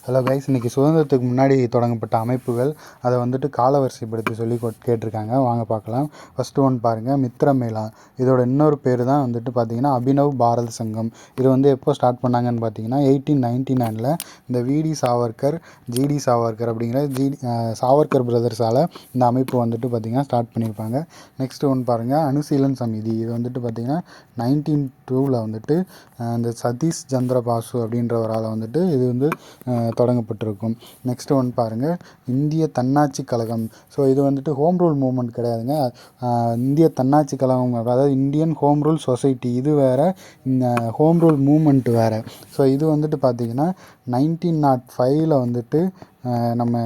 Hello guys, இன்றைக்கி சுதந்திரத்துக்கு முன்னாடி தொடங்கப்பட்ட அமைப்புகள் அதை வந்துட்டு காலவரிசைப்படுத்தி சொல்லி கேட்டிருக்காங்க. வாங்க பார்க்கலாம். ஃபஸ்ட்டு ஒன் பாருங்கள், மித்ரமேளா. இதோட இன்னொரு பேர் தான் வந்துட்டு பார்த்திங்கன்னா அபினவ் பாரத சங்கம். இது வந்து எப்போ ஸ்டார்ட் பண்ணாங்கன்னு பார்த்தீங்கன்னா 1899 இந்த விடி சாவர்கர், ஜிடி சாவர்கர் அப்படிங்கிற சாவர்கர் பிரதர்ஸால் இந்த அமைப்பு வந்துட்டு பார்த்திங்கன்னா ஸ்டார்ட் பண்ணியிருப்பாங்க. நெக்ஸ்ட் ஒன் பாருங்கள், அனுசீலன் சமிதி. இது வந்துட்டு பார்த்திங்கன்னா 1902 வந்துட்டு இந்த சதீஷ் சந்திர பாசு அப்படின்றவரால் வந்துட்டு இது வந்து தொடங்கப்பட்டிருக்கும். நெக்ஸ்ட் ஒன் பாருங்கள், இந்திய தன்னாட்சி கழகம். ஸோ இது வந்துட்டு ஹோம் ரூல் மூவ்மெண்ட் கிடையாதுங்க. இந்திய தன்னாட்சி கழகம், அதாவது இந்தியன் ஹோம் ரூல் சொசைட்டி இது வேறு, இந்த ஹோம் ரூல் மூவ்மெண்ட் வேறு. ஸோ இது வந்துட்டு பார்த்திங்கன்னா 1905 வந்துட்டு நம்ம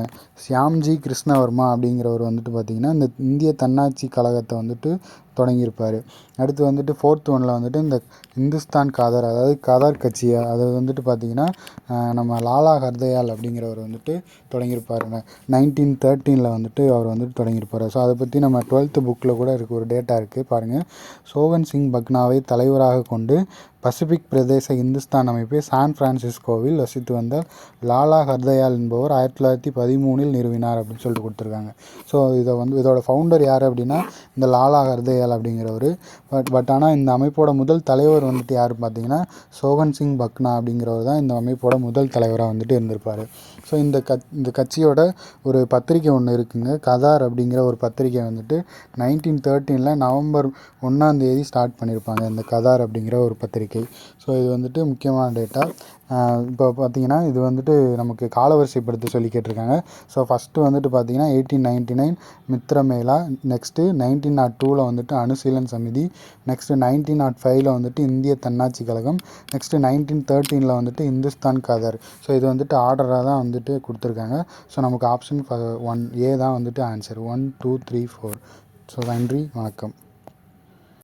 ஷியாம்ஜி கிருஷ்ணவர்மா அப்படிங்கிறவர் வந்துட்டு பார்த்திங்கன்னா இந்த இந்திய தன்னாட்சி கழகத்தை வந்துட்டு தொடங்கியிருப்பார். அடுத்து வந்துட்டு ஃபோர்த் ஒனில் வந்துட்டு இந்த இந்துஸ்தான் காதர், அதாவது கதர் கட்சியை, அது வந்துட்டு பார்த்திங்கன்னா நம்ம லாலா ஹர்தயால் அப்படிங்கிறவர் வந்துட்டு தொடங்கியிருப்பாருங்க. 1913 வந்துட்டு அவர் வந்துட்டு தொடங்கியிருப்பார். ஸோ அதை பற்றி நம்ம 12th புக்கில் கூட இருக்குது, ஒரு டேட்டா இருக்குது பாருங்கள். சோகன் சிங் பக்னாவை தலைவராக கொண்டு பசிபிக் பிரதேச இந்துஸ்தான் அமைப்பை சான் பிரான்சிஸ்கோவில் வசித்து வந்த லாலா ஹர்தயால் என்பவர் 1913 நிறுவினார் அப்படின்னு சொல்லிட்டு கொடுத்துருக்காங்க. ஸோ இதோட ஃபவுண்டர் யார் அப்படின்னா இந்த லாலா ஹர்தயால் அப்படிங்கிறவர். ஆனால் இந்த அமைப்போட முதல் தலைவர் வந்துட்டு யார் பார்த்தீங்கன்னா சோகன் சிங் பக்னா அப்படிங்கிறவர் தான் இந்த அமைப்போட முதல் தலைவராக வந்துட்டு இருந்திருப்பார். ஸோ இந்த கட்சியோட ஒரு பத்திரிக்கை ஒன்று இருக்குங்க, கதார் அப்படிங்கிற ஒரு பத்திரிக்கை வந்துட்டு 1913 நவம்பர் 1 ஸ்டார்ட் பண்ணியிருப்பாங்க, இந்த கதார் அப்படிங்கிற ஒரு பத்திரிக்கை. ஸோ இது வந்துட்டு முக்கியமான டேட்டா. இப்போ பார்த்திங்கன்னா இது வந்துட்டு நமக்கு காலவரிசைப்படுத்தி சொல்லி கேட்டிருக்காங்க. ஸோ ஃபஸ்ட்டு வந்துட்டு பார்த்திங்கன்னா 1899 மித்ரமேளா, நெக்ஸ்ட்டு 1902 வந்துட்டு அனுசீலன் சமிதி, நெக்ஸ்ட்டு 1905 வந்துட்டு இந்திய தன்னாட்சி கழகம், நெக்ஸ்ட்டு 1913 வந்துட்டு இந்துஸ்தான் கதர். ஸோ இது வந்துட்டு ஆர்டராக தான் வந்துட்டு கொடுத்துருக்காங்க. ஸோ நமக்கு ஆப்ஷன் 1A தான் வந்துட்டு ஆன்சர். 1 2 3 4. ஸோ நன்றி, வணக்கம்.